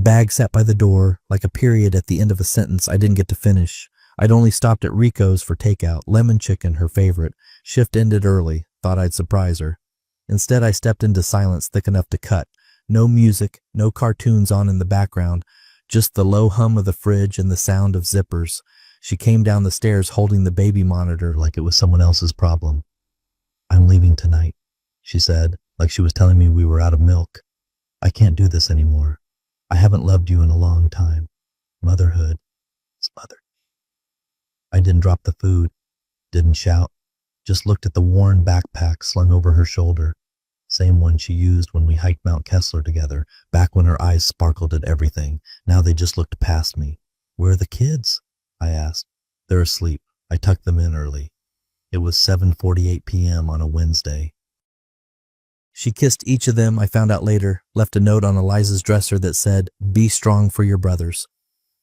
bag sat by the door, like a period at the end of a sentence I didn't get to finish. I'd only stopped at Rico's for takeout, lemon chicken, her favorite. Shift ended early, thought I'd surprise her. Instead, I stepped into silence thick enough to cut. No music, no cartoons on in the background, just the low hum of the fridge and the sound of zippers. She came down the stairs holding the baby monitor like it was someone else's problem. "I'm leaving tonight," she said, like she was telling me we were out of milk. "I can't do this anymore. I haven't loved you in a long time. Motherhood smothered." I didn't drop the food, didn't shout, just looked at the worn backpack slung over her shoulder, same one she used when we hiked Mount Kessler together, back when her eyes sparkled at everything. Now they just looked past me. "Where are the kids?" I asked. "They're asleep. I tucked them in early." It was 7:48 p.m. on a Wednesday. She kissed each of them, I found out later, left a note on Eliza's dresser that said, "Be strong for your brothers."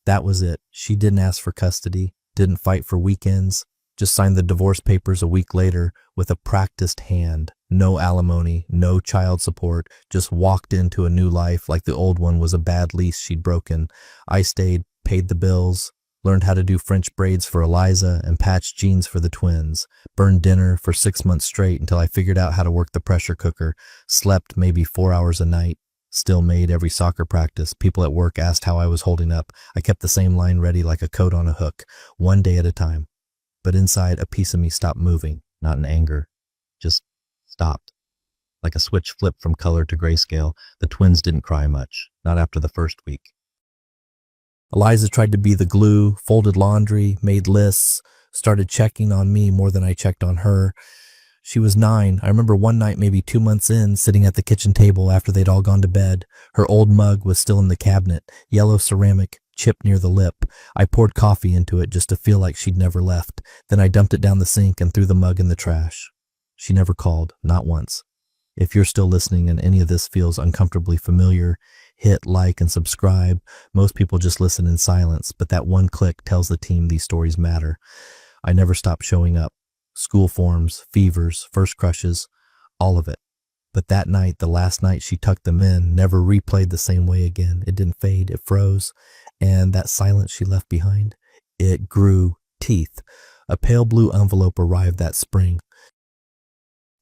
That was it. She didn't ask for custody, didn't fight for weekends, just signed the divorce papers a week later with a practiced hand. No alimony, no child support, just walked into a new life like the old one was a bad lease she'd broken. I stayed, paid the bills, learned how to do French braids for Eliza and patched jeans for the twins, burned dinner for 6 months straight until I figured out how to work the pressure cooker, slept maybe 4 hours a night, still made every soccer practice. People at work asked how I was holding up. I kept the same line ready like a coat on a hook, one day at a time. But inside, a piece of me stopped moving, not in anger, just stopped. Like a switch flipped from color to grayscale. The twins didn't cry much, not after the first week. Eliza tried to be the glue, folded laundry, made lists, started checking on me more than I checked on her. She was 9. I remember one night, maybe 2 months in, sitting at the kitchen table after they'd all gone to bed. Her old mug was still in the cabinet, yellow ceramic, chipped near the lip. I poured coffee into it just to feel like she'd never left. Then I dumped it down the sink and threw the mug in the trash. She never called, not once. If you're still listening and any of this feels uncomfortably familiar, hit like and subscribe. Most people just listen in silence, but that one click tells the team these stories matter. I never stopped showing up. School forms, fevers, first crushes, all of it. But that night, the last night she tucked them in, never replayed the same way again. It didn't fade, it froze. And that silence she left behind, it grew teeth. A pale blue envelope arrived that spring.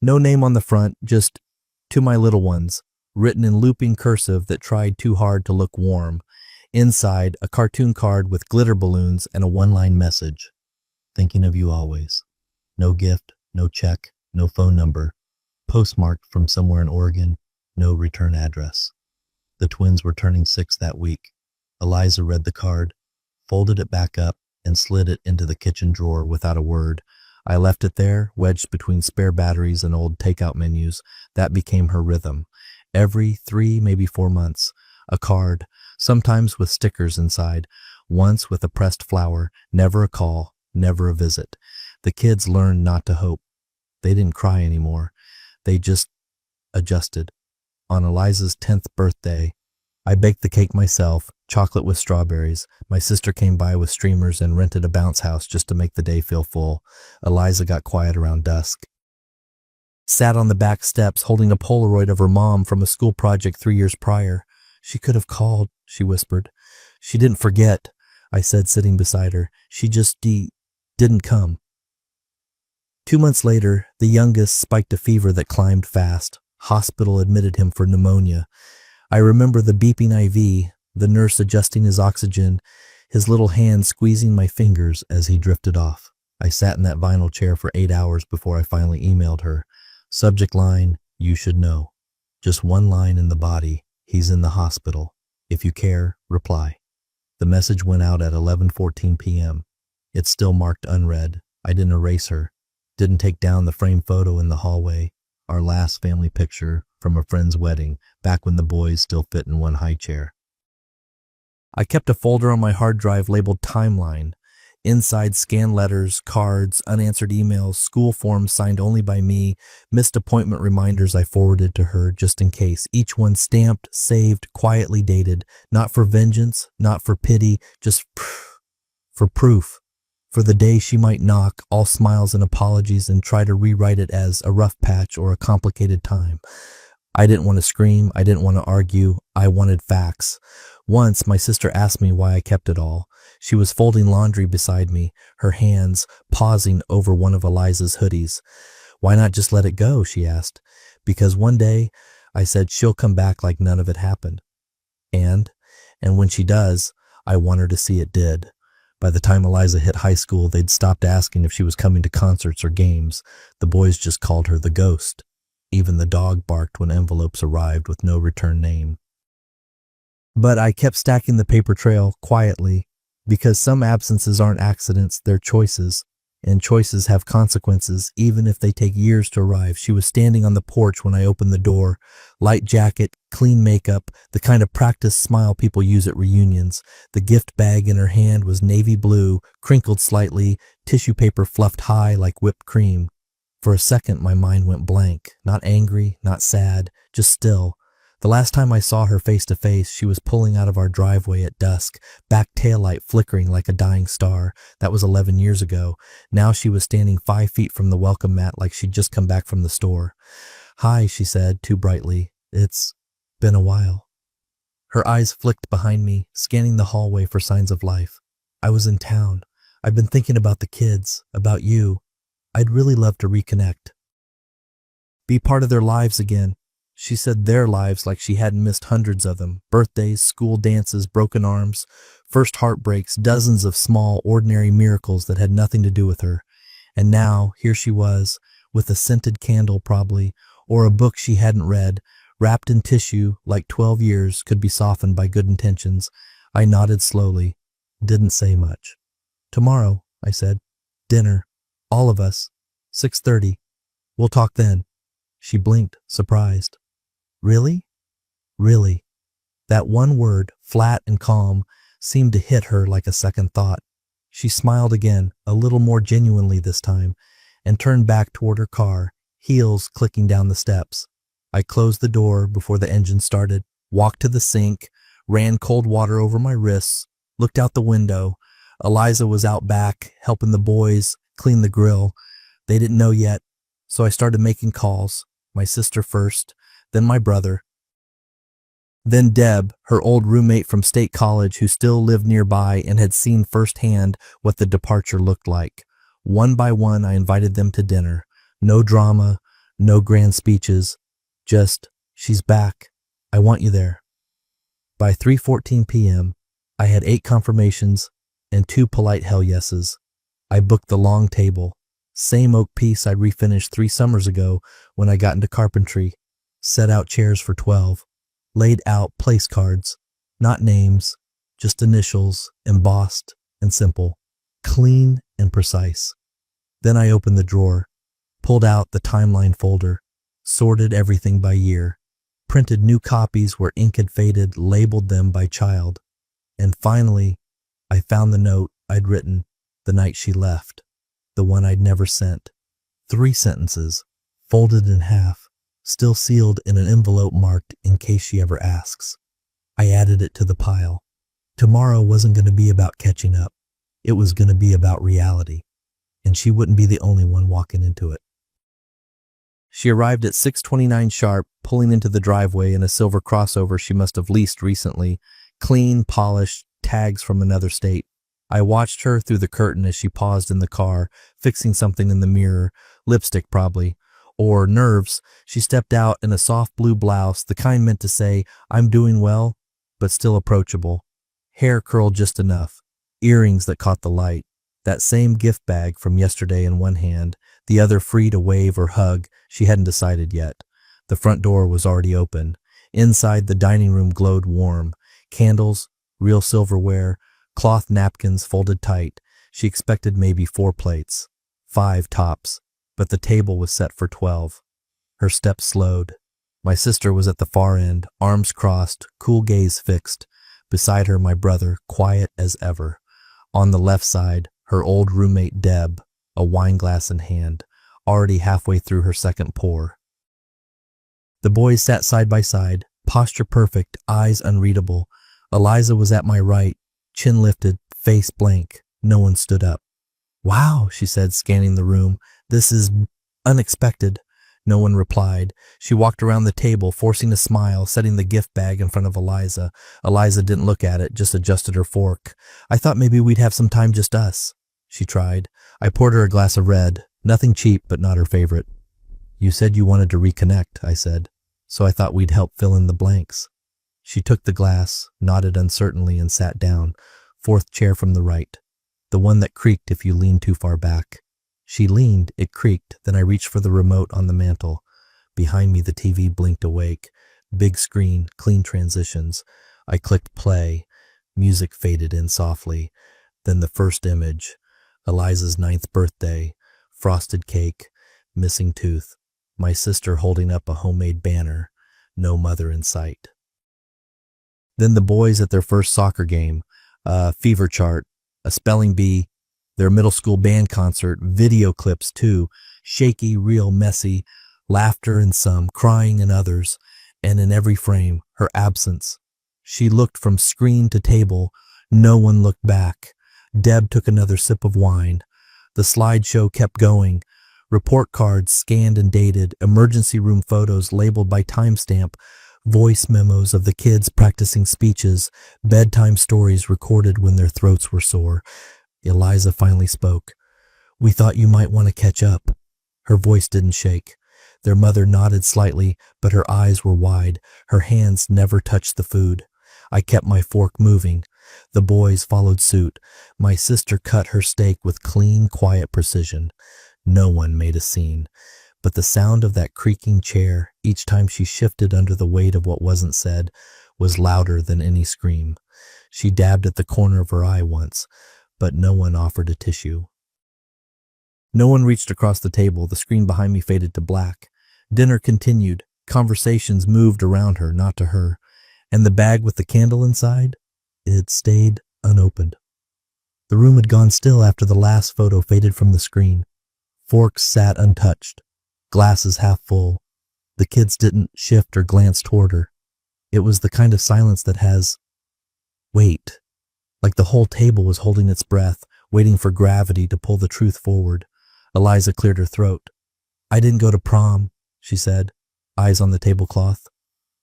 No name on the front, just "To my little ones," written in looping cursive that tried too hard to look warm. Inside, a cartoon card with glitter balloons and a one-line message. "Thinking of you always." No gift, no check, no phone number. Postmarked from somewhere in Oregon, no return address. The twins were turning 6 that week. Eliza read the card, folded it back up, and slid it into the kitchen drawer without a word. I left it there, wedged between spare batteries and old takeout menus. That became her rhythm. Every 3, maybe 4 months, a card, sometimes with stickers inside, once with a pressed flower, never a call, never a visit. The kids learned not to hope. They didn't cry anymore. They just adjusted. On Eliza's 10th birthday, I baked the cake myself, chocolate with strawberries. My sister came by with streamers and rented a bounce house just to make the day feel full. Eliza got quiet around dusk. Sat on the back steps holding a Polaroid of her mom from a school project 3 years prior. "She could have called," she whispered. "She didn't forget," I said, sitting beside her. "She just didn't come." 2 months later, the youngest spiked a fever that climbed fast. Hospital admitted him for pneumonia. I remember the beeping IV, the nurse adjusting his oxygen, his little hand squeezing my fingers as he drifted off. I sat in that vinyl chair for 8 hours before I finally emailed her. Subject line, "You should know." Just one line in the body, "He's in the hospital. If you care, reply." The message went out at 11:14 p.m. It's still marked unread. I didn't erase her. Didn't take down the framed photo in the hallway. Our last family picture from a friend's wedding, back when the boys still fit in one high chair. I kept a folder on my hard drive labeled Timeline. Inside, scanned letters, cards, unanswered emails, school forms signed only by me, missed appointment reminders I forwarded to her just in case, each one stamped, saved, quietly dated, not for vengeance, not for pity, just for proof. For the day she might knock, all smiles and apologies, and try to rewrite it as a rough patch or a complicated time. I didn't want to scream. I didn't want to argue. I wanted facts. Once, my sister asked me why I kept it all. She was folding laundry beside me, her hands pausing over one of Eliza's hoodies. Why not just let it go, she asked. Because one day, I said, she'll come back like none of it happened. And when she does, I want her to see it did. By the time Eliza hit high school, they'd stopped asking if she was coming to concerts or games. The boys just called her the ghost. Even the dog barked when envelopes arrived with no return name. But I kept stacking the paper trail quietly, because some absences aren't accidents, they're choices. And choices have consequences, even if they take years to arrive. She was standing on the porch when I opened the door. Light jacket, clean makeup, the kind of practiced smile people use at reunions. The gift bag in her hand was navy blue, crinkled slightly, tissue paper fluffed high like whipped cream. For a second, my mind went blank. Not angry, not sad, just still. The last time I saw her face to face, she was pulling out of our driveway at dusk, back taillight flickering like a dying star. That was 11 years ago. Now she was standing 5 feet from the welcome mat like she'd just come back from the store. Hi, she said, too brightly. It's been a while. Her eyes flicked behind me, scanning the hallway for signs of life. I was in town. I've been thinking about the kids, about you. I'd really love to reconnect. Be part of their lives again. She said their lives like she hadn't missed hundreds of them. Birthdays, school dances, broken arms, first heartbreaks, dozens of small, ordinary miracles that had nothing to do with her. And now, here she was, with a scented candle probably, or a book she hadn't read, wrapped in tissue like 12 years could be softened by good intentions. I nodded slowly, didn't say much. Tomorrow, I said. Dinner. All of us. 6:30. We'll talk then. She blinked, surprised. Really? Really. That one word, flat and calm, seemed to hit her like a second thought. She smiled again, a little more genuinely this time, and turned back toward her car, heels clicking down the steps. I closed the door before the engine started, walked to the sink, ran cold water over my wrists, looked out the window. Eliza was out back, helping the boys clean the grill. They didn't know yet, so I started making calls. My sister first, then my brother, then Deb, her old roommate from state college who still lived nearby and had seen firsthand what the departure looked like. One by one, I invited them to dinner. No drama, no grand speeches, just, she's back. I want you there. By 3:14 p.m., I had 8 confirmations and 2 polite hell yeses. I booked the long table. Same oak piece I'd refinished 3 summers ago when I got into carpentry. Set out chairs for 12. Laid out place cards. Not names, just initials, embossed and simple. Clean and precise. Then I opened the drawer, pulled out the timeline folder, sorted everything by year, printed new copies where ink had faded, labeled them by child. And finally, I found the note I'd written the night she left. The one I'd never sent. 3 sentences, folded in half, still sealed in an envelope marked in case she ever asks. I added it to the pile. Tomorrow wasn't going to be about catching up. It was going to be about reality. And she wouldn't be the only one walking into it. She arrived at 6:29 sharp, pulling into the driveway in a silver crossover she must have leased recently. Clean, polished, tags from another state. I watched her through the curtain as she paused in the car, fixing something in the mirror, lipstick probably. Or nerves, she stepped out in a soft blue blouse, the kind meant to say, I'm doing well, but still approachable. Hair curled just enough, earrings that caught the light, that same gift bag from yesterday in one hand, the other free to wave or hug, she hadn't decided yet. The front door was already open. Inside, the dining room glowed warm. Candles, real silverware, cloth napkins folded tight. She expected maybe 4 plates, 5 tops, but the table was set for 12. Her steps slowed. My sister was at the far end, arms crossed, cool gaze fixed. Beside her, my brother, quiet as ever. On the left side, her old roommate Deb, a wine glass in hand, already halfway through her second pour. The boys sat side by side, posture perfect, eyes unreadable. Eliza was at my right, chin lifted, face blank. No one stood up. Wow, she said, scanning the room. This is unexpected. No one replied. She walked around the table, forcing a smile, setting the gift bag in front of Eliza. Eliza didn't look at it, just adjusted her fork. I thought maybe we'd have some time just us. She tried. I poured her a glass of red. Nothing cheap, but not her favorite. You said you wanted to reconnect, I said, so I thought we'd help fill in the blanks. She took the glass, nodded uncertainly, and sat down, fourth chair from the right, the one that creaked if you leaned too far back. She leaned, it creaked, then I reached for the remote on the mantel. Behind me, the TV blinked awake. Big screen, clean transitions. I clicked play. Music faded in softly. Then the first image. Eliza's 9th birthday. Frosted cake. Missing tooth. My sister holding up a homemade banner. No mother in sight. Then the boys at their first soccer game. A fever chart. A spelling bee. Their middle school band concert. Video clips too. Shaky, real, messy. Laughter in some, crying in others. And in every frame, her absence. She looked from screen to table. No one looked back. Deb took another sip of wine. The slideshow kept going. Report cards scanned and dated, emergency room photos labeled by timestamp, voice memos of the kids practicing speeches, bedtime stories recorded when their throats were sore. Eliza finally spoke. We thought you might want to catch up. Her voice didn't shake. Their mother nodded slightly, but her eyes were wide. Her hands never touched the food. I kept my fork moving. The boys followed suit. My sister cut her steak with clean, quiet precision. No one made a scene, but the sound of that creaking chair, each time she shifted under the weight of what wasn't said, was louder than any scream. She dabbed at the corner of her eye once, but no one offered a tissue. No one reached across the table. The screen behind me faded to black. Dinner continued. Conversations moved around her, not to her. And the bag with the candle inside? It stayed unopened. The room had gone still after the last photo faded from the screen. Forks sat untouched, glasses half full. The kids didn't shift or glance toward her. It was the kind of silence that has weight, like the whole table was holding its breath, waiting for gravity to pull the truth forward. Eliza cleared her throat. I didn't go to prom, she said, eyes on the tablecloth.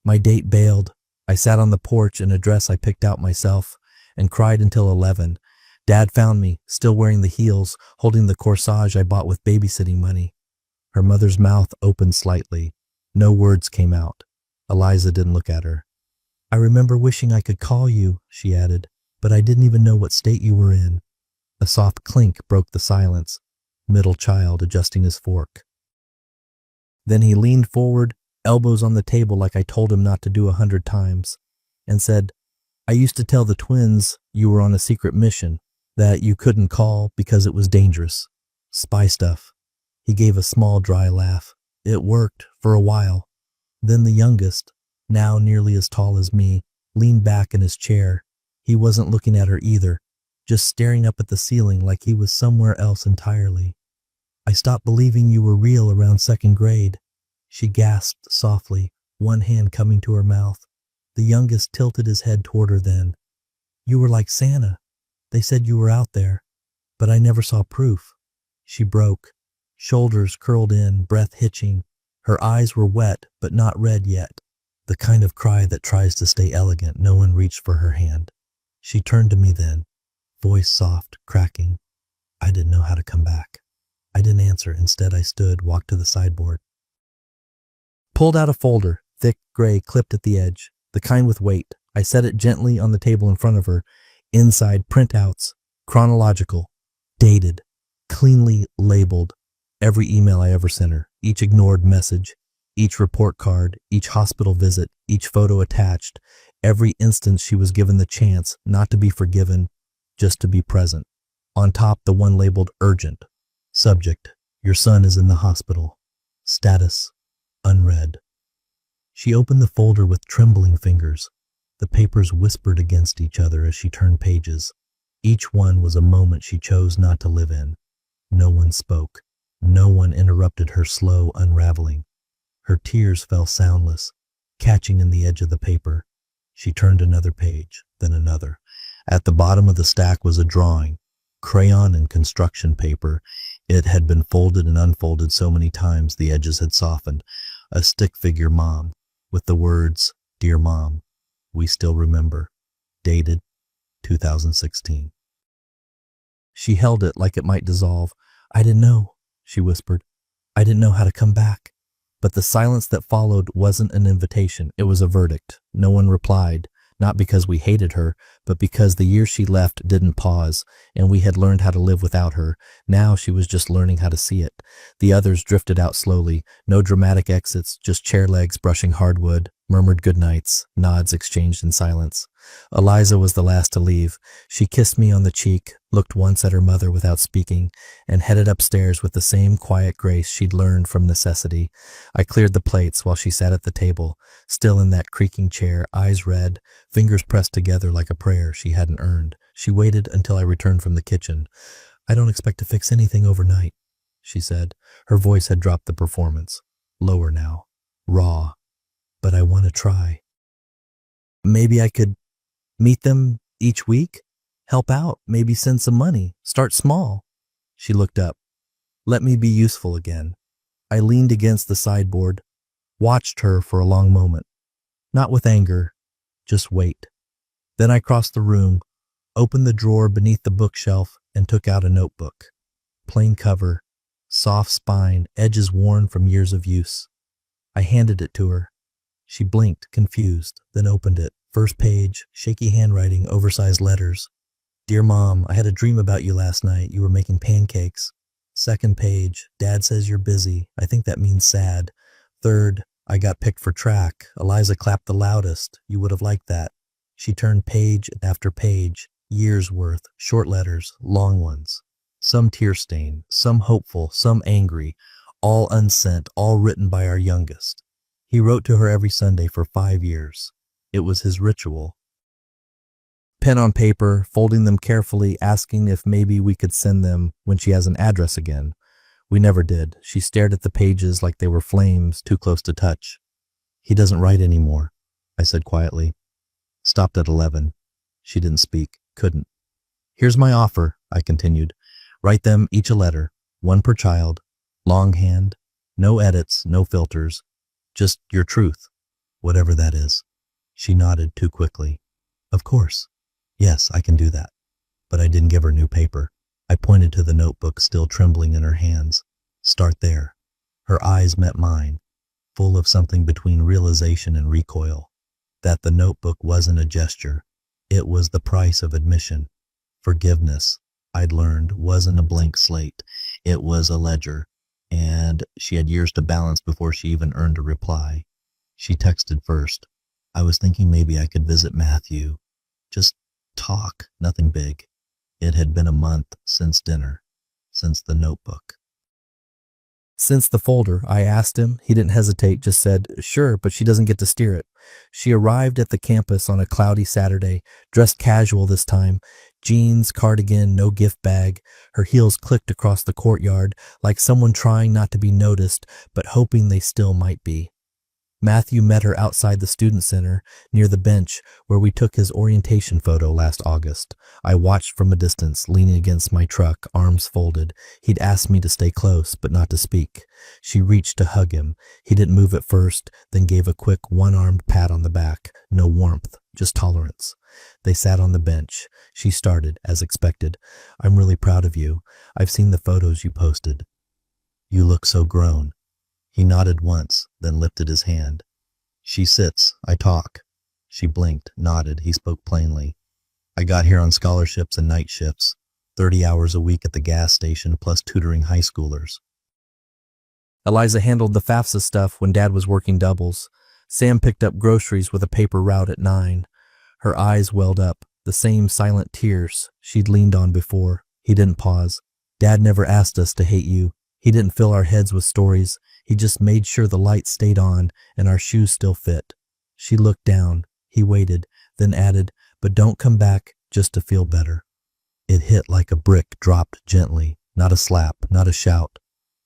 My date bailed. I sat on the porch in a dress I picked out myself and cried until 11. Dad found me, still wearing the heels, holding the corsage I bought with babysitting money. Her mother's mouth opened slightly. No words came out. Eliza didn't look at her. I remember wishing I could call you, she added, but I didn't even know what state you were in. A soft clink broke the silence. Middle child adjusting his fork. Then he leaned forward, elbows on the table like I told him not to do 100 times, and said, I used to tell the twins you were on a secret mission, that you couldn't call because it was dangerous. Spy stuff. He gave a small, dry laugh. It worked for a while. Then the youngest, now nearly as tall as me, leaned back in his chair. He wasn't looking at her either, just staring up at the ceiling like he was somewhere else entirely. I stopped believing you were real around 2nd grade. She gasped softly, one hand coming to her mouth. The youngest tilted his head toward her then. You were like Santa. They said you were out there, but I never saw proof. She broke, shoulders curled in, breath hitching. Her eyes were wet, but not red yet. The kind of cry that tries to stay elegant. No one reached for her hand. She turned to me then, voice soft, cracking. I didn't know how to come back. I didn't answer. Instead, I stood, walked to the sideboard. Pulled out a folder, thick, gray, clipped at the edge, the kind with weight. I set it gently on the table in front of her. Inside, printouts, chronological, dated, cleanly labeled. Every email I ever sent her, each ignored message, each report card, each hospital visit, each photo attached, every instance she was given the chance not to be forgiven, just to be present. On top, the one labeled urgent. Subject, your son is in the hospital. Status, unread. She opened the folder with trembling fingers. The papers whispered against each other as she turned pages. Each one was a moment she chose not to live in. No one spoke. No one interrupted her slow unraveling. Her tears fell soundless, catching in the edge of the paper. She turned another page, then another. At the bottom of the stack was a drawing, crayon and construction paper. It had been folded and unfolded so many times the edges had softened. A stick figure mom, with the words, "Dear Mom, we still remember," dated 2016. She held it like it might dissolve. "I didn't know," she whispered. "I didn't know how to come back." But the silence that followed wasn't an invitation, it was a verdict. No one replied, not because we hated her, but because the year she left didn't pause, and we had learned how to live without her. Now she was just learning how to see it. The others drifted out slowly, no dramatic exits, just chair legs brushing hardwood, murmured goodnights, nods exchanged in silence. Eliza was the last to leave. She kissed me on the cheek, looked once at her mother without speaking, and headed upstairs with the same quiet grace she'd learned from necessity. I cleared the plates while she sat at the table, still in that creaking chair, eyes red, fingers pressed together like a prayer she hadn't earned. She waited until I returned from the kitchen. "I don't expect to fix anything overnight," she said. Her voice had dropped the performance. Lower now. Raw. "But I want to try. Maybe I could meet them each week? Help out, maybe send some money. Start small." She looked up. "Let me be useful again." I leaned against the sideboard, watched her for a long moment. Not with anger, just wait. Then I crossed the room, opened the drawer beneath the bookshelf, and took out a notebook. Plain cover, soft spine, edges worn from years of use. I handed it to her. She blinked, confused, then opened it. First page, shaky handwriting, oversized letters. "Dear Mom, I had a dream about you last night. You were making pancakes." Second page, "Dad says you're busy. I think that means sad." Third, "I got picked for track. Eliza clapped the loudest. You would have liked that." She turned page after page, years worth, short letters, long ones. Some tear-stained, some hopeful, some angry, all unsent, all written by our youngest. He wrote to her every Sunday for 5 years. It was his ritual. Pen on paper, folding them carefully, asking if maybe we could send them when she has an address again. We never did. She stared at the pages like they were flames too close to touch. "He doesn't write anymore," I said quietly. Stopped at 11. She didn't speak, couldn't. "Here's my offer," I continued. "Write them each a letter, one per child, longhand, no edits, no filters, just your truth, whatever that is." She nodded too quickly. "Of course. Yes, I can do that." But I didn't give her new paper. I pointed to the notebook still trembling in her hands. "Start there." Her eyes met mine, full of something between realization and recoil. That the notebook wasn't a gesture. It was the price of admission. Forgiveness, I'd learned, wasn't a blank slate. It was a ledger, and she had years to balance before she even earned a reply. She texted first. "I was thinking maybe I could visit Matthew. Just talk, nothing big." It had been a month since dinner, since the notebook. Since the folder, I asked him. He didn't hesitate, just said, "Sure, but she doesn't get to steer it." She arrived at the campus on a cloudy Saturday, dressed casual this time, jeans, cardigan, no gift bag. Her heels clicked across the courtyard like someone trying not to be noticed, but hoping they still might be. Matthew met her outside the student center, near the bench where we took his orientation photo last August. I watched from a distance, leaning against my truck, arms folded. He'd asked me to stay close, but not to speak. She reached to hug him. He didn't move at first, then gave a quick one-armed pat on the back. No warmth, just tolerance. They sat on the bench. She started, as expected. "I'm really proud of you. I've seen the photos you posted. You look so grown." He nodded once, then lifted his hand. "She sits, I talk." She blinked, nodded. He spoke plainly. "I got here on scholarships and night shifts, 30 hours a week at the gas station, plus tutoring high schoolers." Eliza handled the FAFSA stuff when Dad was working doubles. Sam picked up groceries with a paper route at 9. Her eyes welled up, the same silent tears she'd leaned on before. He didn't pause. "Dad never asked us to hate you. He didn't fill our heads with stories. He just made sure the lights stayed on and our shoes still fit." She looked down. He waited, then added, "But don't come back just to feel better." It hit like a brick dropped gently, not a slap, not a shout,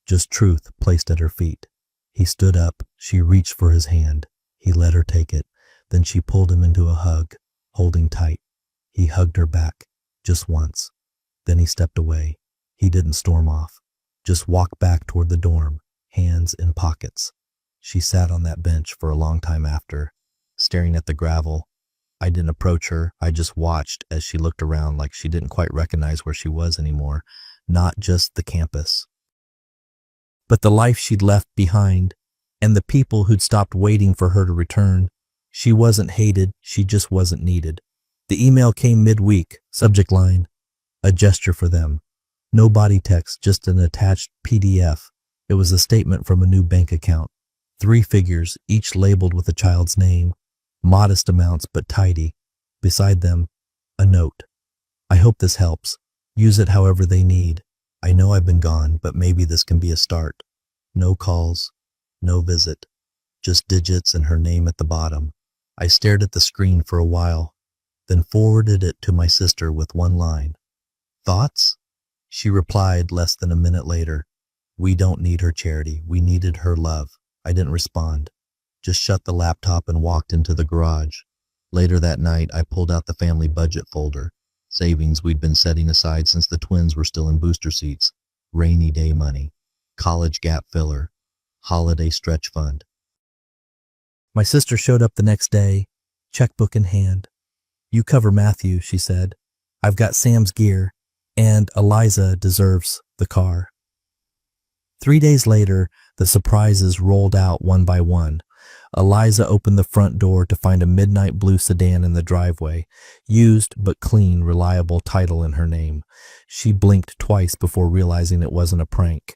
just truth placed at her feet. He stood up. She reached for his hand. He let her take it. Then she pulled him into a hug, holding tight. He hugged her back, just once. Then he stepped away. He didn't storm off. just walked back toward the dorm, hands in pockets. She sat on that bench for a long time after, staring at the gravel. I didn't approach her. I just watched as she looked around like she didn't quite recognize where she was anymore, not just the campus, but the life she'd left behind and the people who'd stopped waiting for her to return. She wasn't hated, she just wasn't needed. The email came midweek, subject line, a gesture for them. No body text, just an attached PDF. It was a statement from a new bank account. 3 figures, each labeled with a child's name. Modest amounts, but tidy. Beside them, a note. I hope this helps. Use it however they need. I know I've been gone, but maybe this can be a start. No calls, no visit, just digits and her name at the bottom. I stared at the screen for a while, then forwarded it to my sister with one line. Thoughts? She replied less than a minute later. We don't need her charity. We needed her love. I didn't respond. Just shut the laptop and walked into the garage. Later that night, I pulled out the family budget folder. Savings we'd been setting aside since the twins were still in booster seats. Rainy day money. College gap filler. Holiday stretch fund. My sister showed up the next day, checkbook in hand. You cover Matthew, she said. I've got Sam's gear, and Eliza deserves the car. 3 days later, the surprises rolled out one by one. Eliza opened the front door to find a midnight blue sedan in the driveway, used but clean, reliable title in her name. She blinked twice before realizing it wasn't a prank.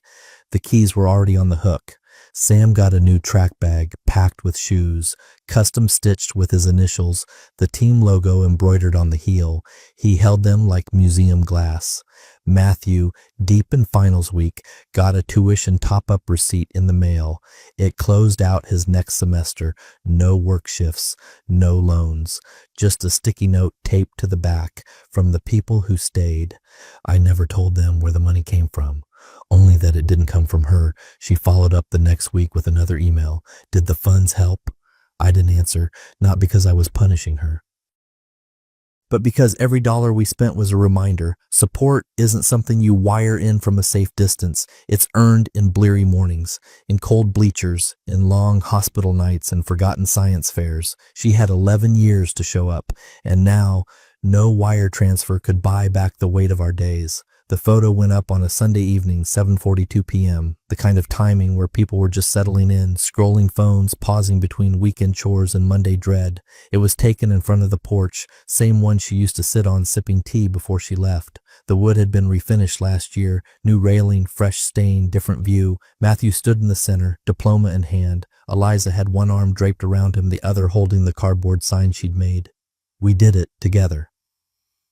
The keys were already on the hook. Sam got a new track bag packed with shoes, custom stitched with his initials, the team logo embroidered on the heel. He held them like museum glass. Matthew, deep in finals week, got a tuition top-up receipt in the mail. It closed out his next semester. No work shifts, no loans, just a sticky note taped to the back from the people who stayed. I never told them where the money came from. Only that it didn't come from her. She followed up the next week with another email. Did the funds help? I didn't answer, not because I was punishing her, but because every dollar we spent was a reminder. Support isn't something you wire in from a safe distance. It's earned in bleary mornings, in cold bleachers, in long hospital nights, and forgotten science fairs. She had 11 years to show up, and now no wire transfer could buy back the weight of our days. The photo went up on a Sunday evening, 7:42 p.m., the kind of timing where people were just settling in, scrolling phones, pausing between weekend chores and Monday dread. It was taken in front of the porch, same one she used to sit on sipping tea before she left. The wood had been refinished last year, new railing, fresh stain, different view. Matthew stood in the center, diploma in hand. Eliza had one arm draped around him, the other holding the cardboard sign she'd made. We did it together.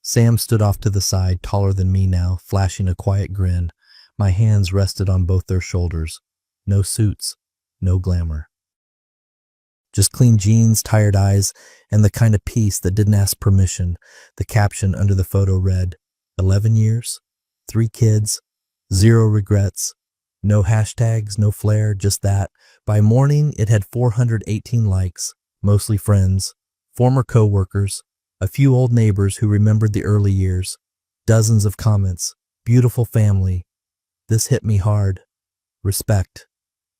Sam stood off to the side, taller than me now, flashing a quiet grin. My hands rested on both their shoulders. No suits, no glamour. Just clean jeans, tired eyes, and the kind of peace that didn't ask permission. The caption under the photo read, 11 years, 3 kids, 0 regrets, no hashtags, no flair, just that. By morning, it had 418 likes, mostly friends, former co-workers, a few old neighbors who remembered the early years, dozens of comments, beautiful family. This hit me hard. Respect.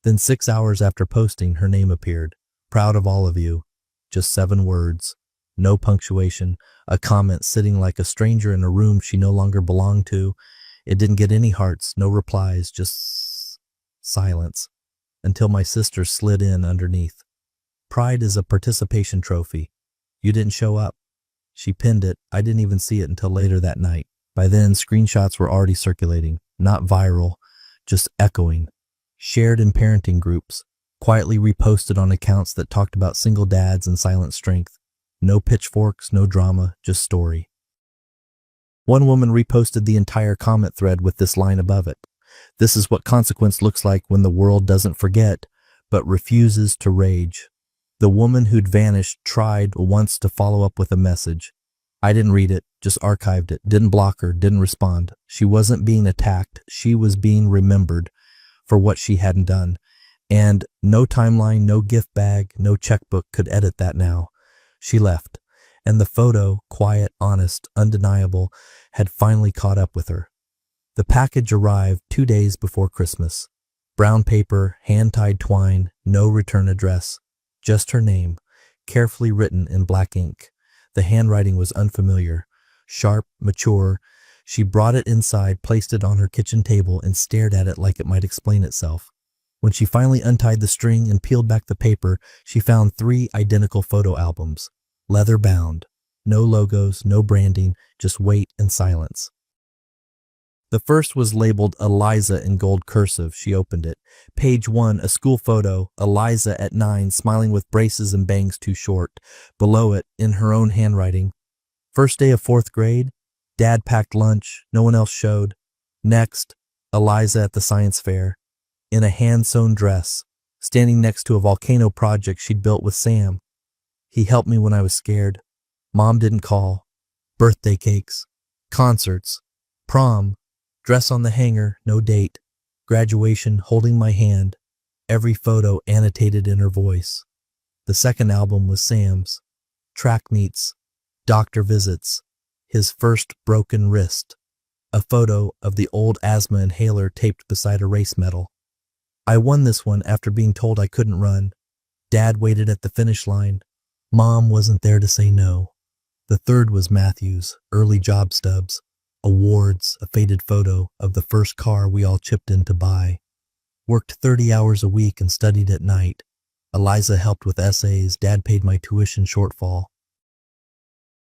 Then 6 hours after posting, her name appeared. Proud of all of you. Just 7 words. No punctuation. A comment sitting like a stranger in a room she no longer belonged to. It didn't get any hearts, no replies, just silence. Until my sister slid in underneath. Pride is a participation trophy. You didn't show up. She pinned it. I didn't even see it until later that night. By then, screenshots were already circulating, not viral, just echoing, shared in parenting groups, quietly reposted on accounts that talked about single dads and silent strength. No pitchforks, no drama, just story. One woman reposted the entire comment thread with this line above it. This is what consequence looks like when the world doesn't forget, but refuses to rage. The woman who'd vanished tried once to follow up with a message. I didn't read it, just archived it, didn't block her, didn't respond. She wasn't being attacked, she was being remembered for what she hadn't done. And no timeline, no gift bag, no checkbook could edit that now. She left, and the photo, quiet, honest, undeniable, had finally caught up with her. The package arrived 2 days before Christmas. Brown paper, hand-tied twine, no return address. Just her name, carefully written in black ink. The handwriting was unfamiliar, sharp, mature. She brought it inside, placed it on her kitchen table, and stared at it like it might explain itself. When she finally untied the string and peeled back the paper, she found 3 identical photo albums, leather-bound. No logos, no branding, just weight and silence. The first was labeled Eliza in gold cursive. She opened it. Page 1, a school photo, Eliza at 9, smiling with braces and bangs too short. Below it, in her own handwriting, first day of 4th grade, Dad packed lunch, no one else showed. Next, Eliza at the science fair, in a hand-sewn dress, standing next to a volcano project she'd built with Sam. He helped me when I was scared. Mom didn't call. Birthday cakes, concerts, prom, dress on the hanger, no date, graduation, holding my hand, every photo annotated in her voice. The second album was Sam's. Track meets, doctor visits, his first broken wrist, a photo of the old asthma inhaler taped beside a race medal. I won this one after being told I couldn't run. Dad waited at the finish line. Mom wasn't there to say no. The third was Matthew's, early job stubs, awards, a faded photo of the first car we all chipped in to buy. Worked 30 hours a week and studied at night. Eliza helped with essays. Dad paid my tuition shortfall.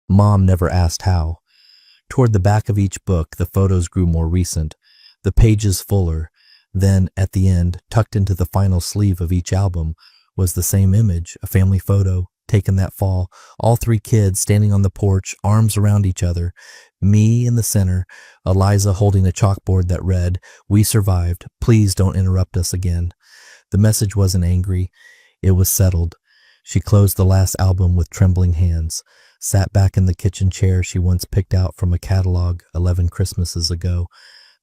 Mom never asked how. Toward the back of each book, the photos grew more recent, the pages fuller. Then, at the end, tucked into the final sleeve of each album, was the same image, a family photo, taken that fall, all 3 kids standing on the porch, arms around each other, me in the center, Eliza holding a chalkboard that read, "We survived. Please don't interrupt us again." The message wasn't angry. It was settled. She closed the last album with trembling hands, sat back in the kitchen chair she once picked out from a catalog 11 Christmases ago,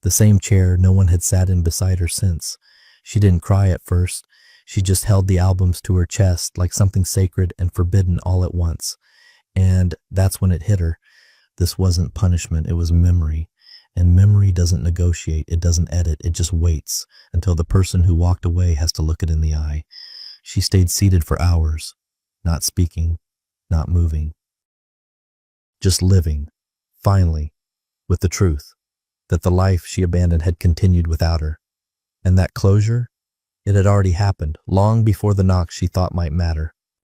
the same chair no one had sat in beside her since. She didn't cry at first. She just held the albums to her chest like something sacred and forbidden all at once. And that's when it hit her. This wasn't punishment, it was memory. And memory doesn't negotiate, it doesn't edit, it just waits until the person who walked away has to look it in the eye. She stayed seated for hours, not speaking, not moving. Just living, finally, with the truth that the life she abandoned had continued without her. And that closure? It had already happened, long before the knock she thought might matter.